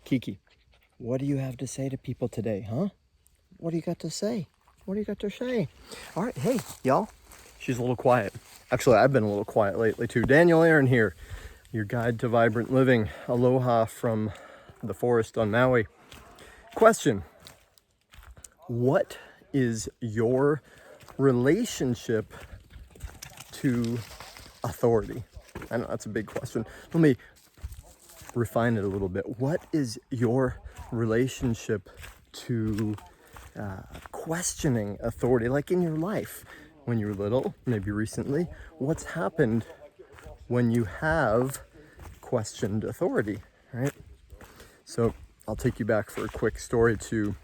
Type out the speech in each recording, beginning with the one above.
Kiki, what do you have to say to people today, huh? What do you got to say? What do you got to say? All right, hey, y'all. She's a little quiet. Actually, I've been a little quiet lately too. Daniel Aaron here, your guide to vibrant living. Aloha from the forest on Maui. Question: what is your relationship to authority? I know that's a big question. Let me refine it a little bit. What is your relationship to questioning authority, like in your life when you were little, maybe recently? What's happened when you have questioned authority, right? So I'll take you back for a quick story to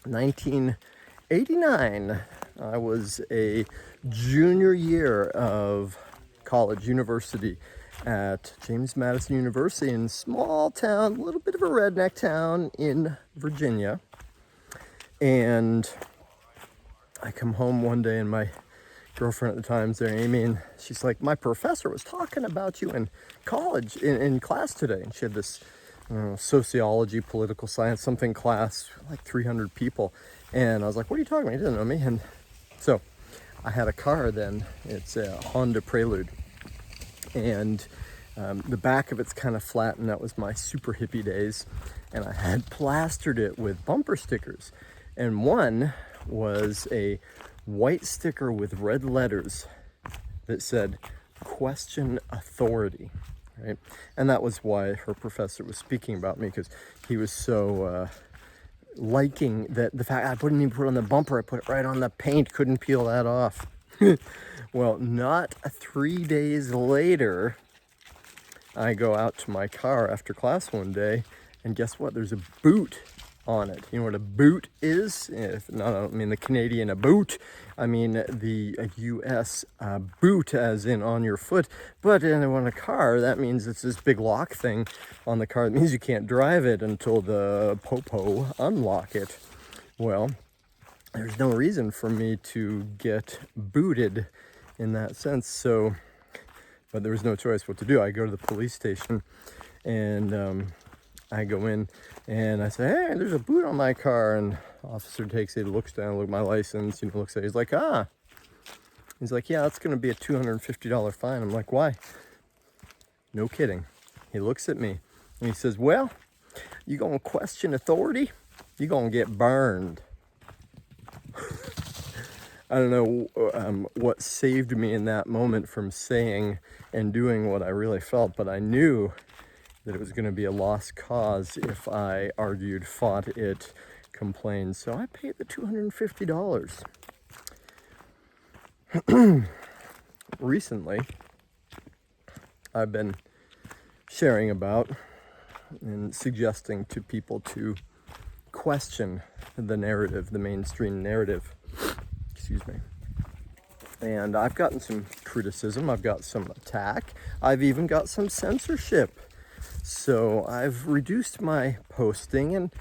1989. I was a junior year of college, university at James Madison University in a small town, a little bit of a redneck town in Virginia. And I come home one day and my girlfriend at the time's there, Amy, and she's like, my professor was talking about you in college, in class today. And she had this sociology, political science, something class, like 300 people. And I was like, what are you talking about? He doesn't know me. And so I had a car then. It's a Honda Prelude. And the back of it's kind of flat, and that was my super hippie days. And I had plastered it with bumper stickers. And one was a white sticker with red letters that said, question authority, right? And that was why her professor was speaking about me, because he was so liking that the fact I couldn't even put it on the bumper, I put it right on the paint, couldn't peel that off. Well, not 3 days later, I go out to my car after class one day, and guess what? There's a boot on it. You know what a boot is? If not, I don't mean the Canadian a boot. I mean the U.S. boot, as in on your foot. But on a car, that means it's this big lock thing on the car. It means you can't drive it until the popo unlock it. Well, there's no reason for me to get booted in that sense. So, but there was no choice what to do. I go to the police station and I go in and I say, hey, there's a boot on my car. And officer takes it, looks down, look at my license, looks at it. He's like, He's like, yeah, that's going to be a $250 fine. I'm like, why? No kidding. He looks at me and he says, well, you going to question authority? You going to get burned. I don't know what saved me in that moment from saying and doing what I really felt, but I knew that it was going to be a lost cause if I argued, fought it, complained. So I paid the $250. Recently, I've been sharing about and suggesting to people to question the narrative, the mainstream narrative. Excuse me. And I've gotten some criticism, I've got some attack, I've even got some censorship. So I've reduced my posting, and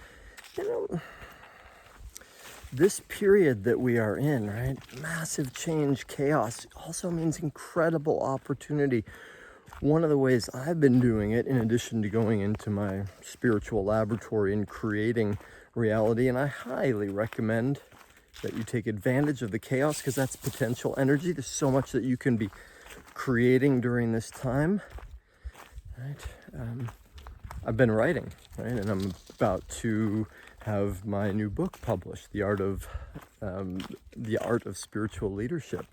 this period that we are in, right? Massive change, chaos, also means incredible opportunity. One of the ways I've been doing it, in addition to going into my spiritual laboratory and creating reality, and I highly recommend that you take advantage of the chaos, because that's potential energy. There's so much that you can be creating during this time, right? I've been writing, right? And I'm about to have my new book published, The Art of Spiritual Leadership.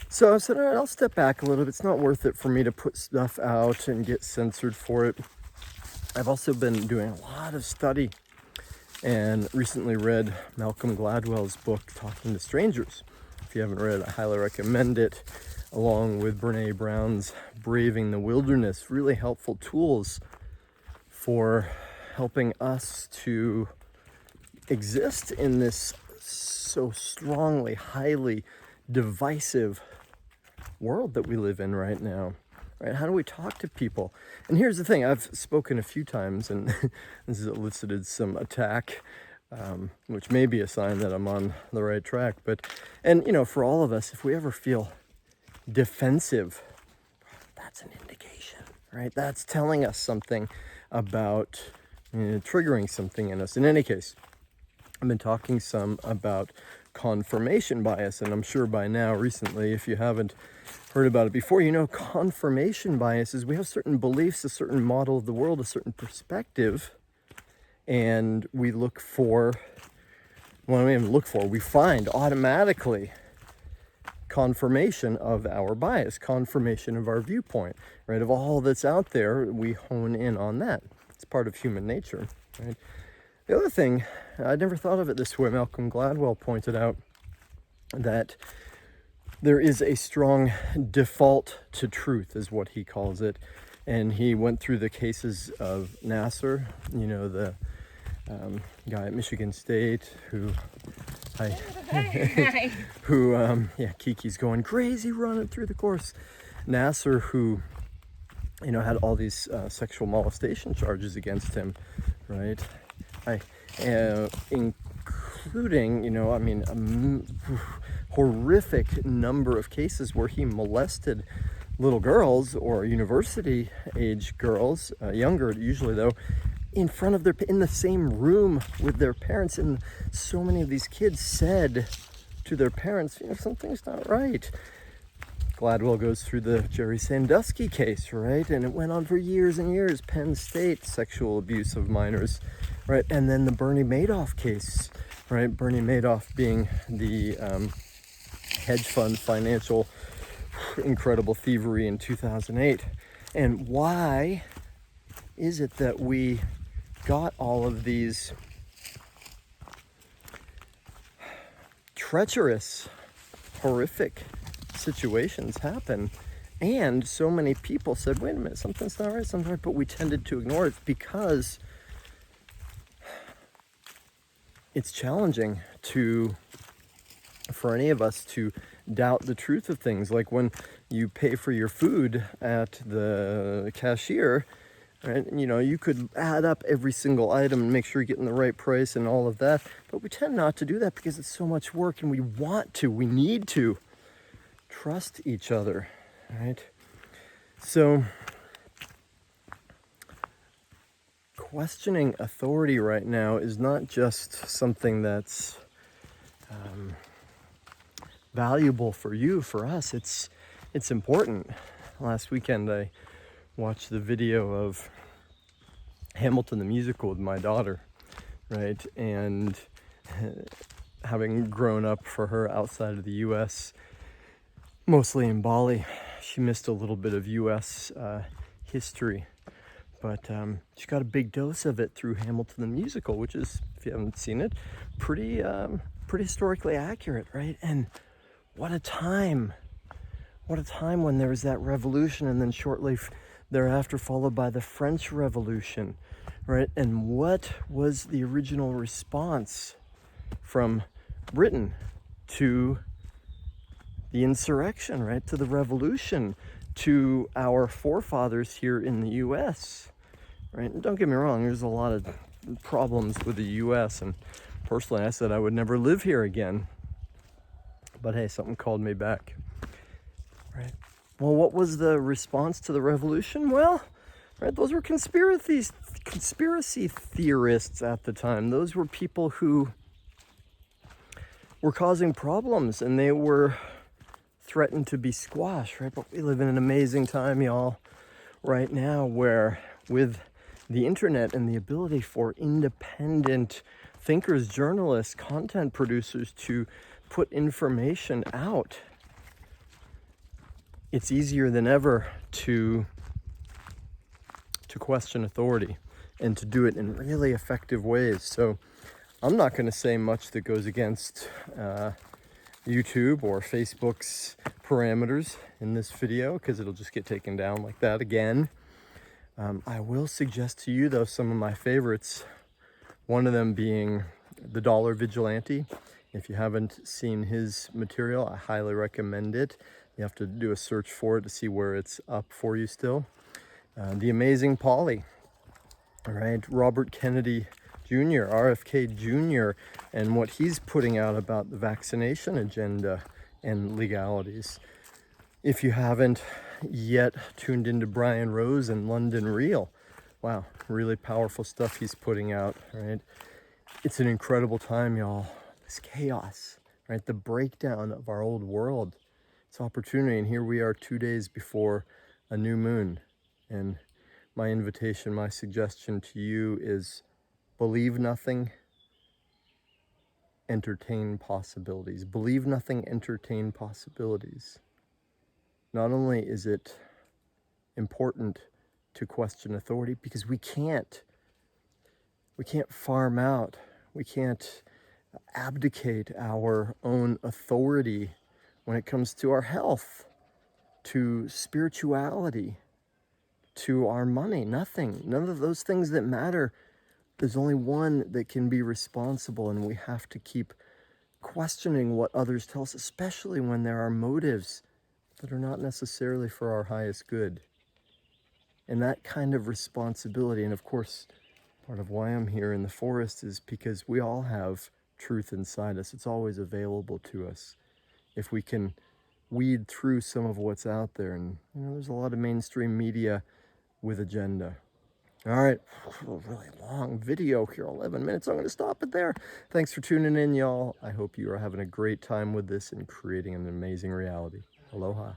So I said, all right, I'll step back a little bit. It's not worth it for me to put stuff out and get censored for it. I've also been doing a lot of study and recently read Malcolm Gladwell's book, Talking to Strangers. If you haven't read it, I highly recommend it, along with Brene Brown's Braving the Wilderness. Really helpful tools for helping us to exist in this so strongly, highly divisive world that we live in right now. Right? How do we talk to people? And here's the thing, I've spoken a few times, and this has elicited some attack, which may be a sign that I'm on the right track. And for all of us, if we ever feel defensive, that's an indication, right? That's telling us something about triggering something in us. In any case, I've been talking some about confirmation bias, and I'm sure by now, recently, if you haven't heard about it before, you know confirmation bias is we have certain beliefs, a certain model of the world, a certain perspective, and we look for, well, we don't even look for, we find automatically confirmation of our bias, confirmation of our viewpoint, right? Of all that's out there, we hone in on that. It's part of human nature, right? The other thing, I never thought of it this way, Malcolm Gladwell pointed out that there is a strong default to truth, is what he calls it. And he went through the cases of Nasser, you know, the guy at Michigan State who, yeah, Kiki's going crazy running through the course. Nasser, who, you know, had all these sexual molestation charges against him, right? Including, you know, I mean, a horrific number of cases where he molested little girls or university age girls, younger usually though, in front of in the same room with their parents. And so many of these kids said to their parents, you know, something's not right. Gladwell goes through the Jerry Sandusky case, right? And it went on for years and years. Penn State sexual abuse of minors, right? And then the Bernie Madoff case, right? Bernie Madoff being the hedge fund financial incredible thievery in 2008. And why is it that we got all of these treacherous, horrific situations happen, and so many people said, wait a minute, something's not right, but we tended to ignore it because it's challenging for any of us to doubt the truth of things. Like when you pay for your food at the cashier, right? You know, you could add up every single item and make sure you're getting the right price and all of that, but we tend not to do that because it's so much work, and we need to trust each other, right? So questioning authority right now is not just something that's valuable for you, for us. It's important. Last weekend I watched the video of Hamilton the musical with my daughter, right? And having grown up for her outside of the US, mostly in Bali, she missed a little bit of US history, but she got a big dose of it through Hamilton the musical, which is, if you haven't seen it, pretty historically accurate, right? And what a time when there was that revolution, and then shortly thereafter followed by the French Revolution, right? And what was the original response from Britain to the insurrection, right? To the revolution, to our forefathers here in the US, right? And don't get me wrong, there's a lot of problems with the US, and personally I said I would never live here again. But hey, something called me back, right? Well, what was the response to the revolution? Well, right, those were conspiracy theorists at the time. Those were people who were causing problems, and they were threatened to be squashed, right? But we live in an amazing time, y'all, right now, where with the internet and the ability for independent thinkers, journalists, content producers to put information out, it's easier than ever to question authority, and to do it in really effective ways. So I'm not going to say much that goes against YouTube or Facebook's parameters in this video, because it'll just get taken down like that again. I will suggest to you, though, some of my favorites, one of them being The Dollar Vigilante. If you haven't seen his material, I highly recommend it. You have to do a search for it to see where it's up for you still. The Amazing Polly, all right? Robert Kennedy Jr., RFK Jr., and what he's putting out about the vaccination agenda and legalities. If you haven't yet tuned into Brian Rose and London Real, Wow, really powerful stuff he's putting out, right? It's an incredible time, y'all. This chaos, right? The breakdown of our old world. It's opportunity, and here we are 2 days before a new moon. And my invitation, my suggestion to you is believe nothing, entertain possibilities. Believe nothing, entertain possibilities. Not only is it important to question authority, because we can't farm out, we can't abdicate our own authority when it comes to our health, to spirituality, to our money. Nothing, none of those things that matter. There's only one that can be responsible, and we have to keep questioning what others tell us, especially when there are motives that are not necessarily for our highest good. And that kind of responsibility, and of course, part of why I'm here in the forest is because we all have truth inside us. It's always available to us. If we can weed through some of what's out there, and there's a lot of mainstream media with agenda. All right, a really long video here, 11 minutes. I'm going to stop it there. Thanks for tuning in, y'all. I hope you are having a great time with this and creating an amazing reality. Aloha.